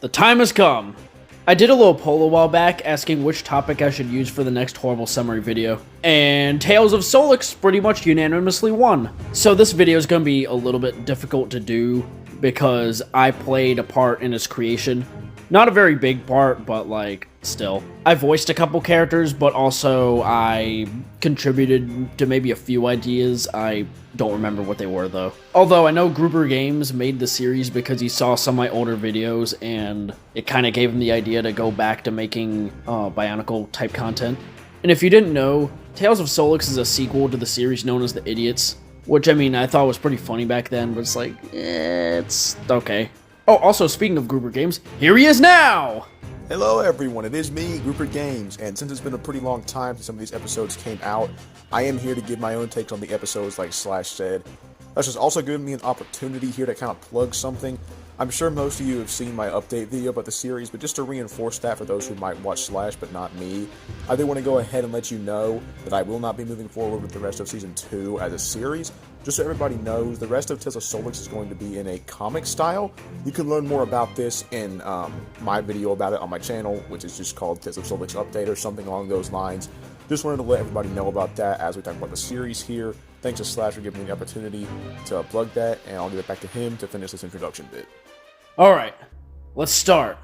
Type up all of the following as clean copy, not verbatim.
The time has come. I did a little poll a while back asking which topic I should use for the next horrible summary video, and Tales of Solix pretty much unanimously won. So this video is going to be a little bit difficult to do because I played a part in its creation. Not a very big part, but like, still. I voiced a couple characters, but also I contributed to maybe a few ideas. I don't remember what they were though. Although I know Gruber Games made the series because he saw some of my older videos and it kind of gave him the idea to go back to making Bionicle type content. And if you didn't know, Tales of Solix is a sequel to the series known as The Idiots, which I mean I thought was pretty funny back then, but it's like, it's okay. Oh, also speaking of Gruber Games, here he is now! Hello everyone, it is me, Gruber Games, and since it's been a pretty long time since some of these episodes came out, I am here to give my own takes on the episodes like Slash said. That's just also giving me an opportunity here to kind of plug something. I'm sure most of you have seen my update video about the series, but just to reinforce that for those who might watch Slash but not me, I do want to go ahead and let you know that I will not be moving forward with the rest of Season 2 as a series. Just so everybody knows, the rest of Tales of Solix is going to be in a comic style. You can learn more about this in my video about it on my channel, which is just called Tales of Solix Update or something along those lines. Just wanted to let everybody know about that as we talk about the series here. Thanks to Slash for giving me the opportunity to plug that, and I'll give it back to him to finish this introduction bit. Alright, let's start.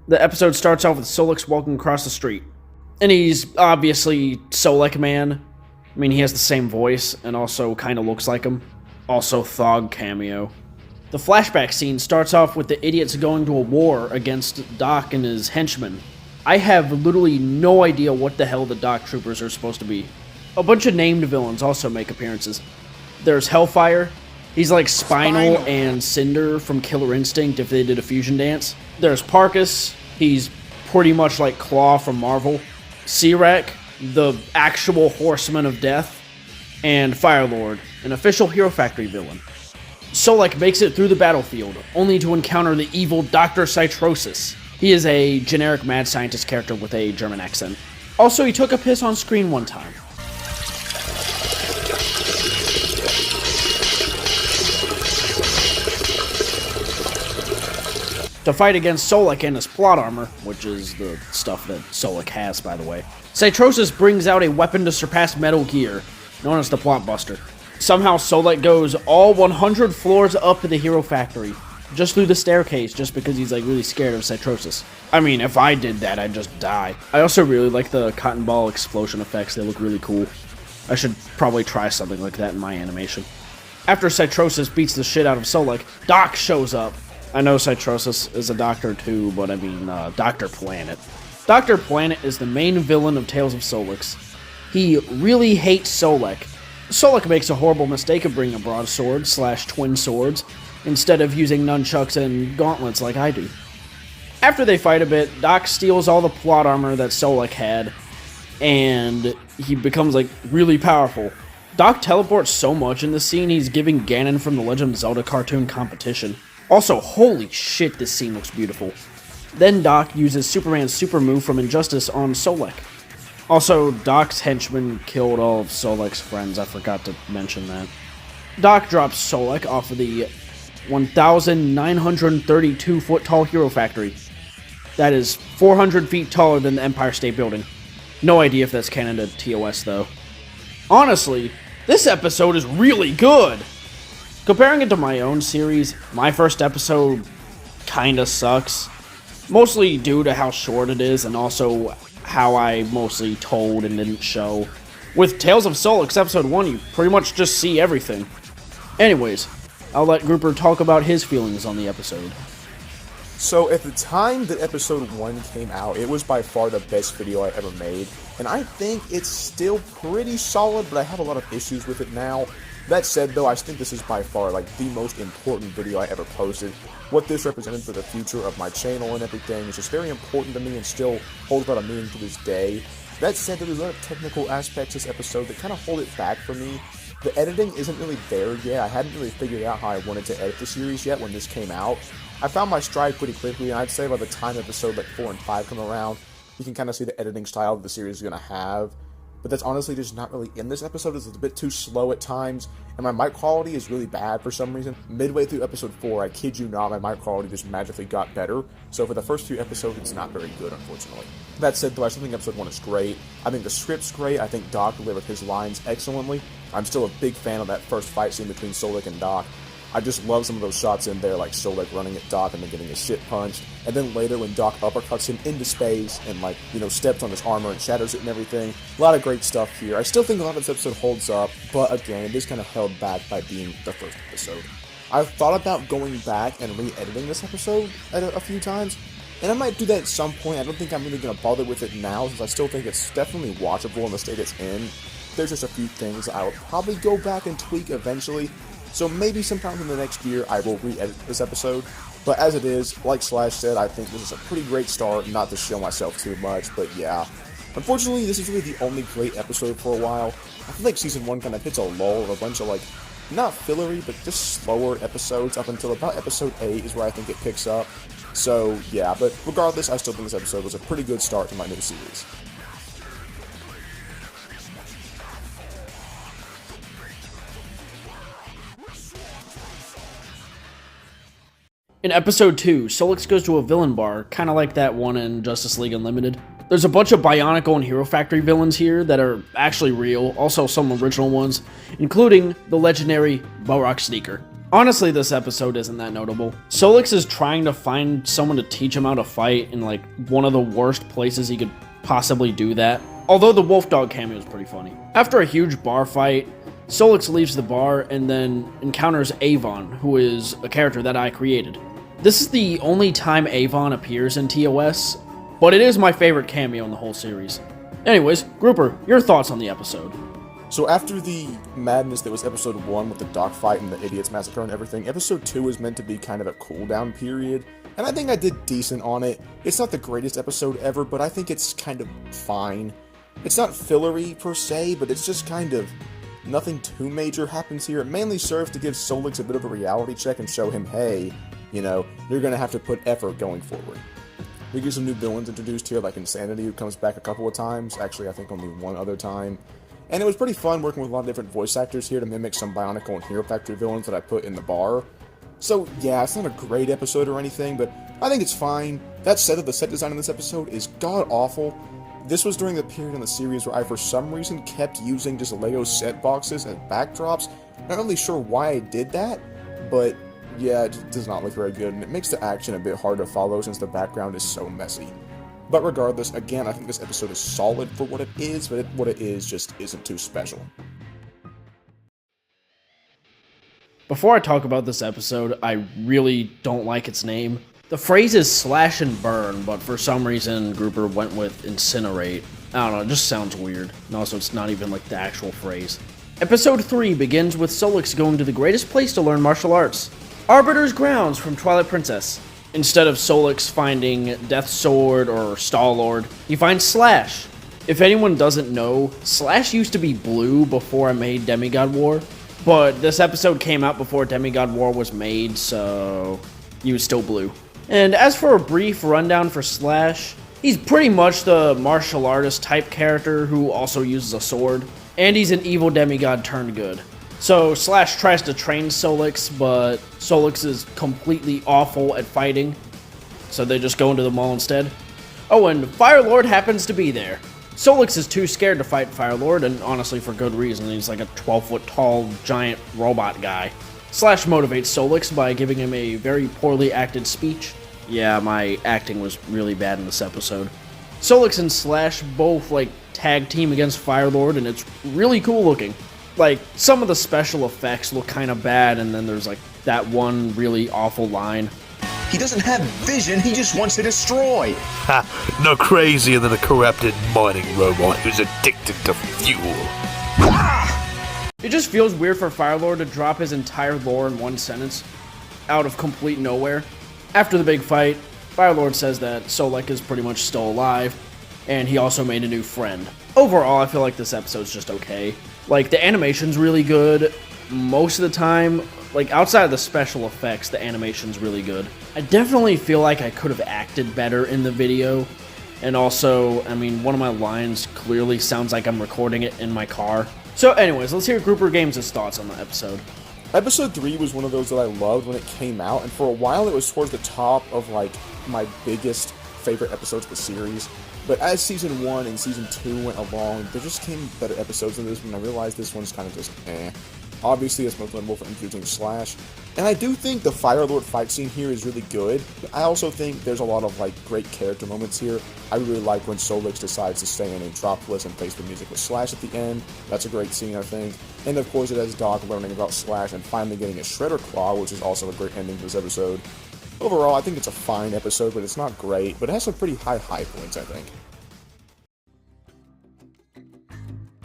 The episode starts off with Solix walking across the street. And he's obviously Solix Man. I mean, he has the same voice and also kind of looks like him. Also, Thog cameo. The flashback scene starts off with the idiots going to a war against Doc and his henchmen. I have literally no idea what the hell the Doc Troopers are supposed to be. A bunch of named villains also make appearances. There's Hellfire. He's like Spinal and Cinder from Killer Instinct if they did a fusion dance. There's Parkus. He's pretty much like Claw from Marvel. Sirak, the actual Horseman of Death. And Firelord, an official Hero Factory villain. Solix makes it through the battlefield, only to encounter the evil Dr. Citrosis. He is a generic mad scientist character with a German accent. Also, he took a piss on screen one time. To fight against Solix and his plot armor, which is the stuff that Solix has, by the way, Citrosis brings out a weapon to surpass Metal Gear, known as the Plot Buster. Somehow Solix goes all 100 floors up to the Hero Factory, just through the staircase, just because he's like really scared of Citrosis. I mean, if I did that, I'd just die. I also really like the cotton ball explosion effects, they look really cool. I should probably try something like that in my animation. After Citrosis beats the shit out of Solix, Doc shows up. I know Citrosis is a doctor too, but I mean, Dr. Planet. Dr. Planet is the main villain of Tales of Solix. He really hates Solix. Solix makes a horrible mistake of bringing a broadsword / twin swords instead of using nunchucks and gauntlets like I do. After they fight a bit, Doc steals all the plot armor that Solix had, and he becomes like really powerful. Doc teleports so much in this scene, he's giving Ganon from the Legend of Zelda cartoon competition. Also, holy shit, this scene looks beautiful. Then Doc uses Superman's super move from Injustice on Solix. Also, Doc's henchmen killed all of Solix's friends, I forgot to mention that. Doc drops Solix off of the 1,932 foot tall Hero Factory. That is 400 feet taller than the Empire State Building. No idea if that's canon to TOS though. Honestly, this episode is really good! Comparing it to my own series, my first episode kinda sucks. Mostly due to how short it is and also how I mostly told and didn't show. With Tales of Solix episode 1, you pretty much just see everything. Anyways, I'll let Gruber talk about his feelings on the episode. So at the time that episode 1 came out, it was by far the best video I ever made, and I think it's still pretty solid, but I have a lot of issues with it now. That said, though, I think this is by far, like, the most important video I ever posted. What this represented for the future of my channel and everything is just very important to me and still holds a lot of meaning to this day. That said, there's a lot of technical aspects to this episode that kind of hold it back for me. The editing isn't really there yet. I hadn't really figured out how I wanted to edit the series yet when this came out. I found my stride pretty quickly, and I'd say by the time episode like 4 and 5 come around, you can kind of see the editing style that the series is going to have. but that's honestly just not really in this episode. It's a bit too slow at times, and my mic quality is really bad for some reason. Midway through episode 4, I kid you not, my mic quality just magically got better, so for the first few episodes, it's not very good, unfortunately. That said, though, I still think episode 1 is great. I think the script's great. I think Doc delivered his lines excellently. I'm still a big fan of that first fight scene between Solix and Doc. I just love some of those shots in there, like Solix running at Doc and then getting his shit punched. And then later when Doc uppercuts him into space and, like, you know, steps on his armor and shatters it and everything. A lot of great stuff here. I still think a lot of this episode holds up, but again, it is kind of held back by being the first episode. I've thought about going back and re-editing this episode a few times, and I might do that at some point. I don't think I'm really going to bother with it now, since I still think it's definitely watchable in the state it's in. There's just a few things I will probably go back and tweak eventually. So maybe sometime in the next year I will re-edit this episode, but as it is, like Slash said, I think this is a pretty great start, not to show myself too much, but yeah. Unfortunately, this is really the only great episode for a while. I feel like Season 1 kind of hits a lull of a bunch of, like, not fillery, but just slower episodes up until about Episode 8 is where I think it picks up. So yeah, but regardless, I still think this episode was a pretty good start to my new series. In episode 2, Solix goes to a villain bar, kind of like that one in Justice League Unlimited. There's a bunch of Bionicle and Hero Factory villains here that are actually real, also some original ones, including the legendary Borak Sneaker. Honestly, this episode isn't that notable. Solix is trying to find someone to teach him how to fight in, like, one of the worst places he could possibly do that. Although the Wolf Dog cameo is pretty funny. After a huge bar fight, Solix leaves the bar and then encounters Avon, who is a character that I created. This is the only time Avon appears in TOS, but it is my favorite cameo in the whole series. Anyways, Grouper, your thoughts on the episode? So after the madness that was episode 1 with the Doc fight and the Idiots Massacre and everything, episode 2 is meant to be kind of a cooldown period, and I think I did decent on it. It's not the greatest episode ever, but I think it's kind of fine. It's not fillery per se, but it's just kind of nothing too major happens here. It mainly serves to give Solix a bit of a reality check and show him, hey, you know, you're going to have to put effort going forward. We get some new villains introduced here, like Insanity, who comes back a couple of times. Actually, I think only one other time. And it was pretty fun working with a lot of different voice actors here to mimic some Bionicle and Hero Factory villains that I put in the bar. So, yeah, it's not a great episode or anything, but I think it's fine. That said, the set design in this episode is god-awful. This was during the period in the series where I, for some reason, kept using just Lego set boxes as backdrops. Not really sure why I did that, but yeah, it just does not look very good, and it makes the action a bit hard to follow since the background is so messy. But regardless, again, I think this episode is solid for what it is, but what it is just isn't too special. Before I talk about this episode, I really don't like its name. The phrase is slash and burn, but for some reason, Grouper went with incinerate. I don't know, it just sounds weird. And also, it's not even like the actual phrase. Episode 3 begins with Solix going to the greatest place to learn martial arts, Arbiter's Grounds from Twilight Princess. Instead of Solix finding Death's Sword or Star-Lord, he finds Slash. If anyone doesn't know, Slash used to be blue before I made Demigod War, but this episode came out before Demigod War was made, so he was still blue. And as for a brief rundown for Slash, he's pretty much the martial artist type character who also uses a sword, and he's an evil demigod turned good. So Slash tries to train Solix, but Solix is completely awful at fighting, so they just go into the mall instead. Oh, and Firelord happens to be there. Solix is too scared to fight Firelord, and honestly for good reason. He's like a 12-foot tall giant robot guy. Slash motivates Solix by giving him a very poorly acted speech. Yeah, my acting was really bad in this episode. Solix and Slash both like tag team against Firelord, and it's really cool looking. Like, some of the special effects look kind of bad, and then there's like that one really awful line. He doesn't have vision, he just wants to destroy. Ha! No crazier than a corrupted mining robot who's addicted to fuel. It just feels weird for Firelord to drop his entire lore in one sentence, out of complete nowhere. After the big fight, Firelord says that Solix is pretty much still alive, and he also made a new friend. Overall, I feel like this episode's just okay. Like, the animation's really good most of the time. Like, outside of the special effects, the animation's really good. I definitely feel like I could have acted better in the video. And also, I mean, one of my lines clearly sounds like I'm recording it in my car. So anyways, let's hear Grouper Games' thoughts on the episode. Episode 3 was one of those that I loved when it came out, and for a while it was towards the top of, like, my biggest favorite episodes of the series. But as Season 1 and Season 2 went along, there just came better episodes than this one, and I realized this one's kind of just eh. Obviously, it's most notable for introducing Slash. And I do think the Fire Lord fight scene here is really good. I also think there's a lot of, like, great character moments here. I really like when Solix decides to stay in Antropolis and plays the music with Slash at the end. That's a great scene, I think. And of course, it has Doc learning about Slash and finally getting a Shredder Claw, which is also a great ending to this episode. Overall, I think it's a fine episode, but it's not great, but it has some pretty high points, I think.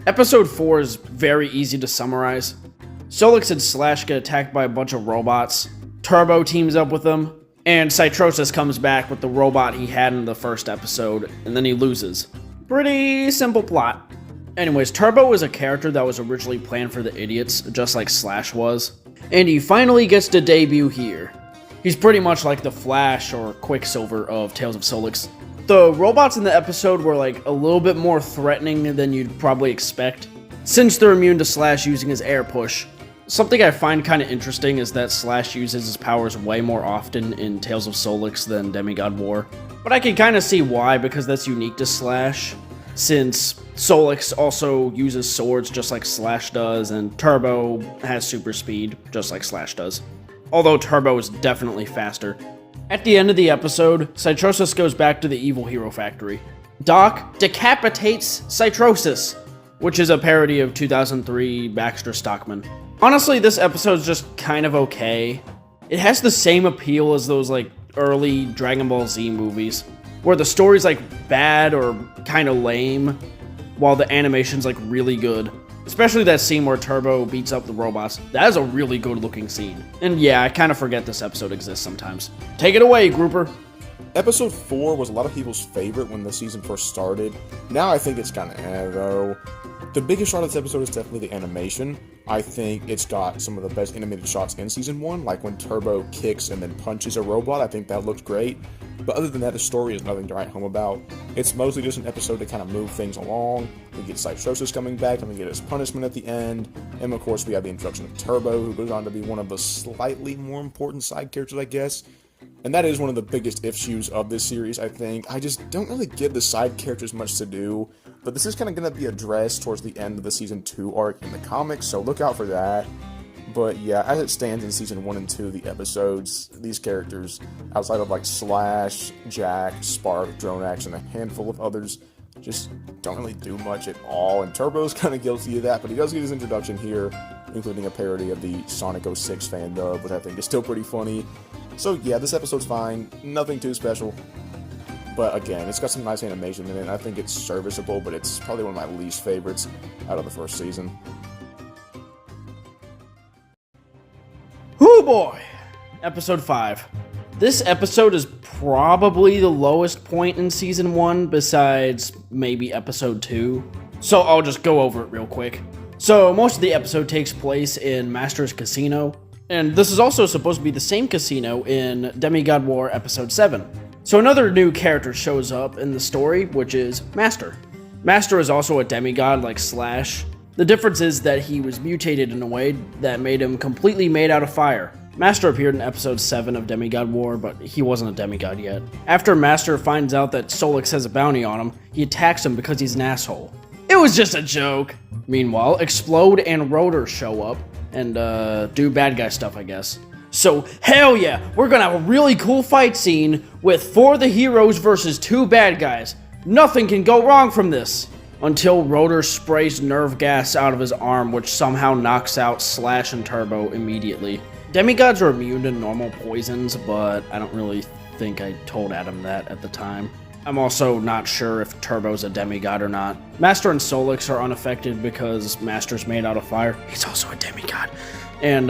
Episode 4 is very easy to summarize. Solix and Slash get attacked by a bunch of robots. Turbo teams up with them, and Citrosis comes back with the robot he had in the first episode, and then he loses. Pretty simple plot. Anyways, Turbo is a character that was originally planned for the idiots, just like Slash was, and he finally gets to debut here. He's pretty much like the Flash or Quicksilver of Tales of Solix. The robots in the episode were like a little bit more threatening than you'd probably expect, since they're immune to Slash using his air push. Something I find kind of interesting is that Slash uses his powers way more often in Tales of Solix than Demigod War. But I can kind of see why, because that's unique to Slash, since Solix also uses swords just like Slash does, and Turbo has super speed just like Slash does. Although Turbo is definitely faster. At the end of the episode, Citrosis goes back to the Evil Hero Factory. Doc decapitates Citrosis, which is a parody of 2003 Baxter Stockman. Honestly, this episode's just kind of okay. It has the same appeal as those like early Dragon Ball Z movies, where the story's like bad or kind of lame, while the animation's like really good. Especially that scene where Turbo beats up the robots. That is a really good looking scene. And yeah, I kind of forget this episode exists sometimes. Take it away, Grouper. Episode 4 was a lot of people's favorite when the season first started. Now I think it's kind of though. The biggest shot of this episode is definitely the animation. I think it's got some of the best animated shots in Season 1, like when Turbo kicks and then punches a robot. I think that looked great. But other than that, the story is nothing to write home about. It's mostly just an episode to kind of move things along. We get Citrosis coming back, and we get his punishment at the end. And of course, we have the introduction of Turbo, who goes on to be one of the slightly more important side characters, I guess. And that is one of the biggest issues of this series, I think. I just don't really give the side characters much to do. But this is kind of going to be addressed towards the end of the Season 2 arc in the comics, so look out for that. But yeah, as it stands in Season 1 and 2, the episodes, these characters, outside of like Slash, Jack, Spark, Dronax, and a handful of others, just don't really do much at all. And Turbo's kind of guilty of that, but he does get his introduction here, including a parody of the Sonic 06 fan dub, which I think is still pretty funny. So yeah, this episode's fine, nothing too special. But again, it's got some nice animation in it, and I think it's serviceable, but it's probably one of my least favorites out of the first season. Whoo boy! Episode 5. This episode is probably the lowest point in Season 1, besides maybe Episode 2. So I'll just go over it real quick. So most of the episode takes place in Master's Casino, and this is also supposed to be the same casino in Demigod War Episode 7. So another new character shows up in the story, which is Master. Master is also a demigod like Slash. The difference is that he was mutated in a way that made him completely made out of fire. Master appeared in Episode 7 of Demigod War, but he wasn't a demigod yet. After Master finds out that Solix has a bounty on him, he attacks him because he's an asshole. It was just a joke! Meanwhile, Explode and Rotor show up and do bad guy stuff, I guess. So, hell yeah, we're gonna have a really cool fight scene with 4 of the heroes versus 2 bad guys. Nothing can go wrong from this. Until Rotor sprays nerve gas out of his arm, which somehow knocks out Slash and Turbo immediately. Demigods are immune to normal poisons, but I don't really think I told Adam that at the time. I'm also not sure if Turbo's a demigod or not. Master and Solix are unaffected because Master's made out of fire. He's also a demigod. And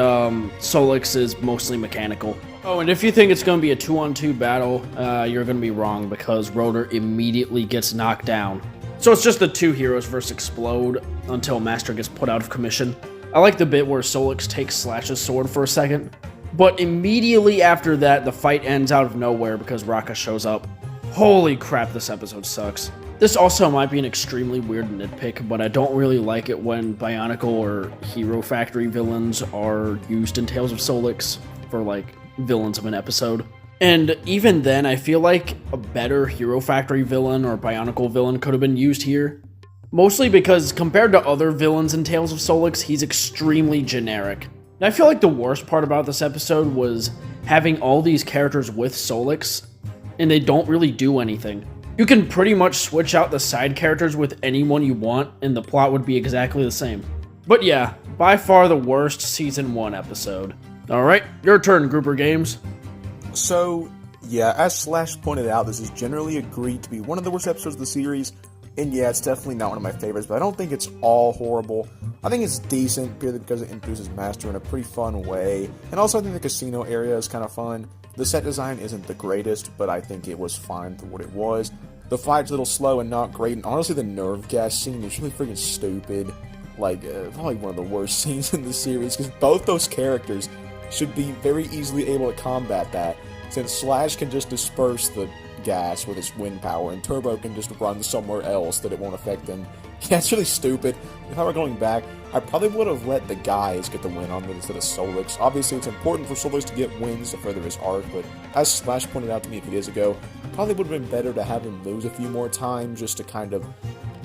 Solix is mostly mechanical. Oh, and if you think it's going to be a 2-on-2 battle, you're going to be wrong because Rotor immediately gets knocked down. So it's just the 2 heroes versus Explode until Master gets put out of commission. I like the bit where Solix takes Slash's sword for a second, but immediately after that, the fight ends out of nowhere because Raka shows up. Holy crap, this episode sucks. This also might be an extremely weird nitpick, but I don't really like it when Bionicle or Hero Factory villains are used in Tales of Solix for, like, villains of an episode. And even then, I feel like a better Hero Factory villain or Bionicle villain could have been used here. Mostly because, compared to other villains in Tales of Solix, he's extremely generic. And I feel like the worst part about this episode was having all these characters with Solix, and they don't really do anything. You can pretty much switch out the side characters with anyone you want, and the plot would be exactly the same. But yeah, by far the worst Season 1 episode. Alright, your turn, Grouper Games. So, yeah, as Slash pointed out, this is generally agreed to be one of the worst episodes of the series, and yeah, it's definitely not one of my favorites, but I don't think it's all horrible. I think it's decent, purely because it introduces Master in a pretty fun way, and also I think the casino area is kind of fun. The set design isn't the greatest, but I think it was fine for what it was. The fight's a little slow and not great, and honestly the nerve gas scene is really freaking stupid. Like, probably one of the worst scenes in the series, because both those characters should be very easily able to combat that, since Slash can just disperse the gas with his wind power, and Turbo can just run somewhere else that it won't affect them. Yeah, it's really stupid. If I were going back, I probably would have let the guys get the win on it instead of Solix. Obviously, it's important for Solix to get wins to further his arc, but as Slash pointed out to me a few days ago, probably would have been better to have him lose a few more times just to kind of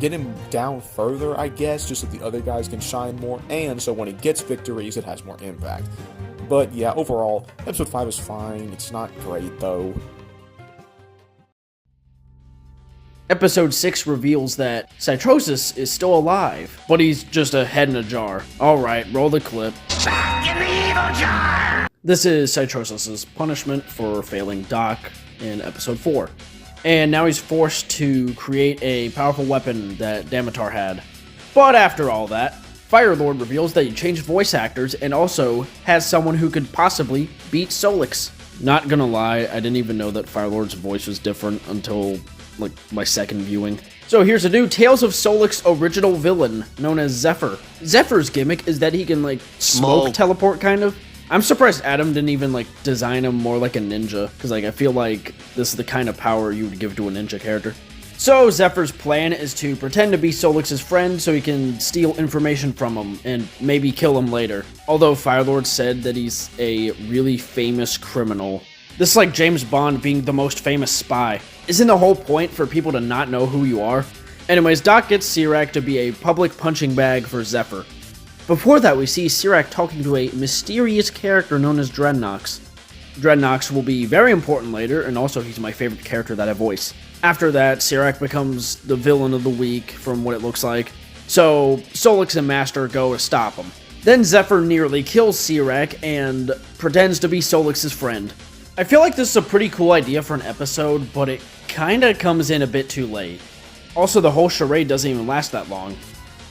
get him down further, I guess, just so the other guys can shine more, and so when he gets victories, it has more impact. But yeah, overall, episode 5 is fine. It's not great, though. Episode 6 reveals that Citrosis is still alive, but he's just a head in a jar. Alright, roll the clip. Back in the evil jar! This is Citrosis' punishment for failing Doc in episode 4. And now he's forced to create a powerful weapon that Damatar had. But after all that, Firelord reveals that he changed voice actors and also has someone who could possibly beat Solix. Not gonna lie, I didn't even know that Firelord's voice was different until like my second viewing. So here's a new Tales of Solix original villain known as Zephyr. Zephyr's gimmick is that he can like smoke teleport kind of. I'm surprised Adam didn't even like design him more like a ninja, because like I feel like this is the kind of power you would give to a ninja character. So Zephyr's plan is to pretend to be Solix's friend so he can steal information from him and maybe kill him later. Although Firelord said that he's a really famous criminal. This is like James Bond being the most famous spy. Isn't the whole point for people to not know who you are? Anyways, Doc gets Sirak to be a public punching bag for Zephyr. Before that, we see Sirak talking to a mysterious character known as Dreadnoks. Dreadnoks will be very important later, and also he's my favorite character that I voice. After that, Sirak becomes the villain of the week, from what it looks like. So, Solix and Master go to stop him. Then Zephyr nearly kills Sirak and pretends to be Solix's friend. I feel like this is a pretty cool idea for an episode, but it kinda comes in a bit too late. Also, the whole charade doesn't even last that long.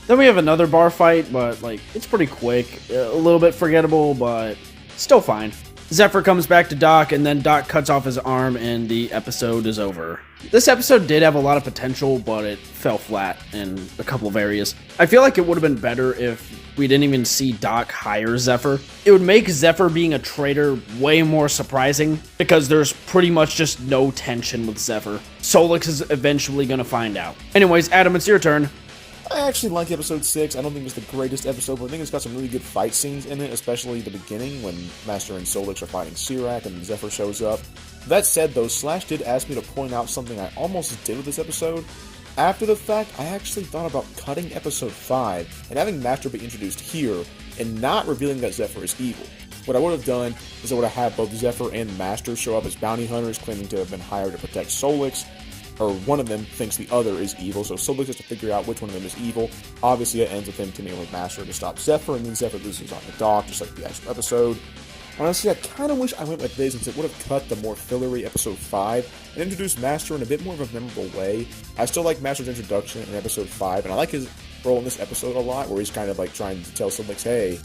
Then we have another bar fight, but like, it's pretty quick. A little bit forgettable, but still fine. Zephyr comes back to Doc, and then Doc cuts off his arm, and the episode is over. This episode did have a lot of potential, but it fell flat in a couple of areas. I feel like it would have been better if we didn't even see Doc hire Zephyr. It would make Zephyr being a traitor way more surprising, because there's pretty much just no tension with Zephyr. Solix is eventually gonna find out. Anyways, Adam, it's your turn. I actually like episode 6. I don't think it's the greatest episode, but I think it's got some really good fight scenes in it, especially the beginning when Master and Solix are fighting Sirak and Zephyr shows up. That said, though, Slash did ask me to point out something I almost did with this episode. After the fact, I actually thought about cutting episode 5 and having Master be introduced here and not revealing that Zephyr is evil. What I would have done is I would have had both Zephyr and Master show up as bounty hunters claiming to have been hired to protect Solix, or one of them thinks the other is evil, so Solix has to figure out which one of them is evil. Obviously, it ends with him teaming with Master to stop Zephyr, and then Zephyr loses on the dock, just like the actual episode. Honestly, I kind of wish I went with this, since it would have cut the more fillery episode 5 and introduced Master in a bit more of a memorable way. I still like Master's introduction in episode 5, and I like his role in this episode a lot, where he's kind of like trying to tell Solix, hey,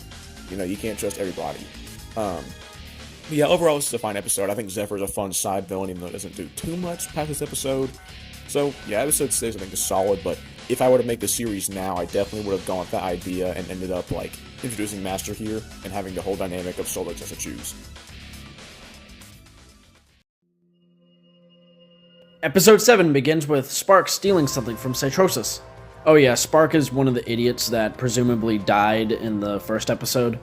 you know, you can't trust everybody. But yeah, overall, this is a fine episode. I think Zephyr is a fun side villain, even though it doesn't do too much past this episode. So, yeah, episode 6 I think is solid, but if I were to make the series now, I definitely would have gone with that idea and ended up, like, introducing Master here and having the whole dynamic of Solix as a choose. Episode 7 begins with Spark stealing something from Citrosis. Oh yeah, Spark is one of the idiots that presumably died in the first episode.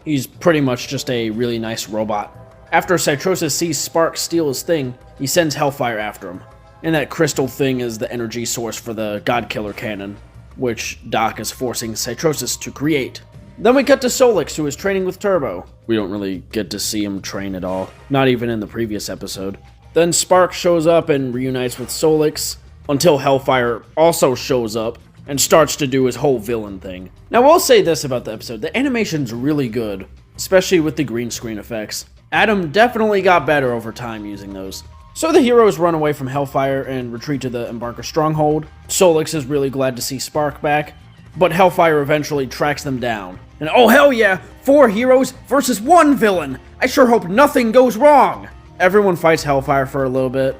He's pretty much just a really nice robot. After Citrosis sees Spark steal his thing, he sends Hellfire after him. And that crystal thing is the energy source for the Godkiller cannon, which Doc is forcing Citrosis to create. Then we cut to Solix, who is training with Turbo. We don't really get to see him train at all, not even in the previous episode. Then Spark shows up and reunites with Solix, until Hellfire also shows up and starts to do his whole villain thing. Now, I'll say this about the episode, the animation's really good, especially with the green screen effects. Adam definitely got better over time using those. So the heroes run away from Hellfire and retreat to the Embarker stronghold. Solix is really glad to see Spark back, but Hellfire eventually tracks them down. And oh hell yeah, 4 heroes versus 1 villain! I sure hope nothing goes wrong! Everyone fights Hellfire for a little bit,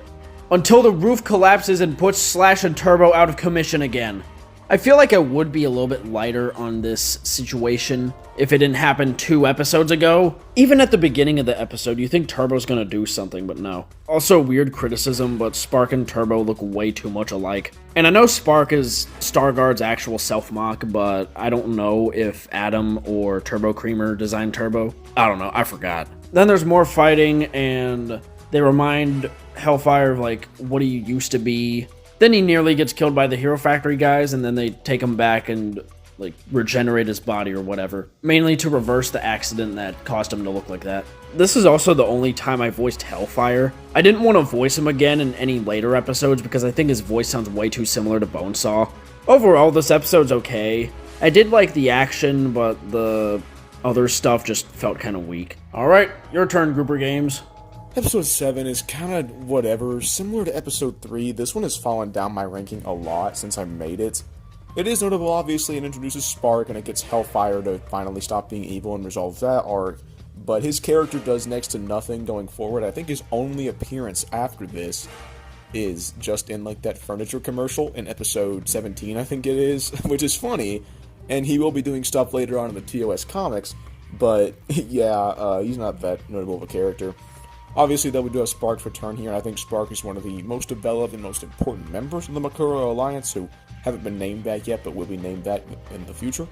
until the roof collapses and puts Slash and Turbo out of commission again. I feel like I would be a little bit lighter on this situation if it didn't happen 2 episodes ago. Even at the beginning of the episode, you think Turbo's gonna do something, but no. Also, weird criticism, but Spark and Turbo look way too much alike. And I know Spark is Starguard's actual self-mock, but I don't know if Adam or Turbo Creamer designed Turbo. I don't know, I forgot. Then there's more fighting, and they remind Hellfire of, like, what he used to be. Then he nearly gets killed by the Hero Factory guys, and then they take him back and, like, regenerate his body or whatever. Mainly to reverse the accident that caused him to look like that. This is also the only time I voiced Hellfire. I didn't want to voice him again in any later episodes because I think his voice sounds way too similar to Bonesaw. Overall, this episode's okay. I did like the action, but the other stuff just felt kind of weak. Alright, your turn, Grouper Games. Episode 7 is kind of whatever. Similar to Episode 3, this one has fallen down my ranking a lot since I made it. It is notable, obviously, it introduces Spark, and it gets Hellfire to finally stop being evil and resolve that arc, but his character does next to nothing going forward. I think his only appearance after this is just in, like, that furniture commercial in Episode 17, I think it is, which is funny, and he will be doing stuff later on in the TOS comics, but, yeah, he's not that notable of a character. Obviously, though, we do have Spark's return here, and I think Spark is one of the most developed and most important members of the Makuro Alliance, who haven't been named that yet, but will be named that in the future.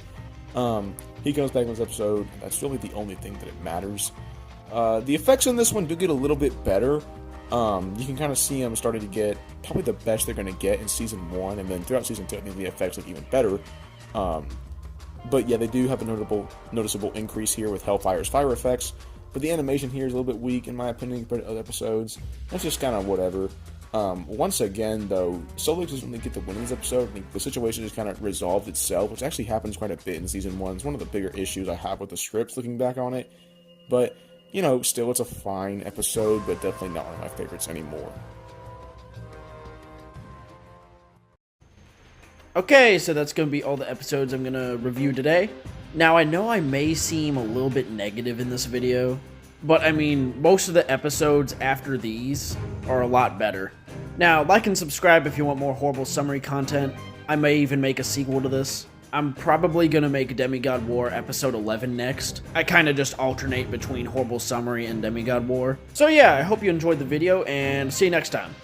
He comes back in this episode. That's really the only thing that it matters. The effects in this one do get a little bit better. You can kind of see them starting to get probably the best they're going to get in Season 1, and then throughout Season 2, I think the effects look even better. But yeah, they do have a noticeable increase here with Hellfire's fire effects. But the animation here is a little bit weak, in my opinion, compared to other episodes. That's just kind of whatever. Once again, though, Solix doesn't really get the win in this episode. I think the situation just kind of resolved itself, which actually happens quite a bit in Season 1. It's one of the bigger issues I have with the scripts, looking back on it. But, you know, still, it's a fine episode, but definitely not one of my favorites anymore. Okay, so that's going to be all the episodes I'm going to review today. Now, I know I may seem a little bit negative in this video, but I mean, most of the episodes after these are a lot better. Now, like and subscribe if you want more horrible summary content. I may even make a sequel to this. I'm probably going to make Demigod War episode 11 next. I kind of just alternate between horrible summary and Demigod War. So yeah, I hope you enjoyed the video, and see you next time.